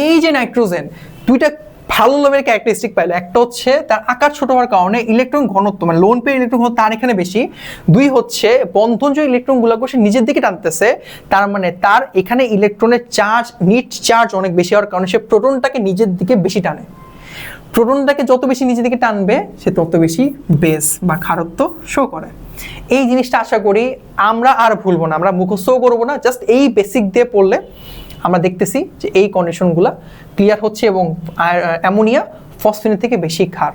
এই যে নাইট্রোজেন দুইটা ভালো লোভের ক্যারেক্টারিস্টিক পাইলো, একটা হচ্ছে তার আকার ছোট হওয়ার কারণে ইলেকট্রন ঘনত্ব মানে লোন পেয়ার ইলেকট্রন ঘনত্ব তার এখানে বেশি। দুই হচ্ছে বন্ধন যে ইলেকট্রন গুলোকে সে নিজের দিকে টানতেছে, তার মানে তার এখানে ইলেকট্রনের চার্জ নিট চার্জ অনেক বেশি হওয়ার কারণে সে প্রোটনটাকে নিজের দিকে বেশি টানে। প্রোটনটাকে যত বেশি নিজের দিকে টানবে সে তত বেশি বেস বা ক্ষারত্ব শো করে। এই জিনিসটা আশা করি আমরা আর ভুলবো না, আমরা মুখস্থও করবো না, জাস্ট এই বেসিক দিয়ে পড়লে আমরা দেখতেছি যে এই কন্ডিশনগুলো ক্লিয়ার হচ্ছে এবং অ্যামোনিয়া ফসফেনের থেকে বেশি ক্ষার।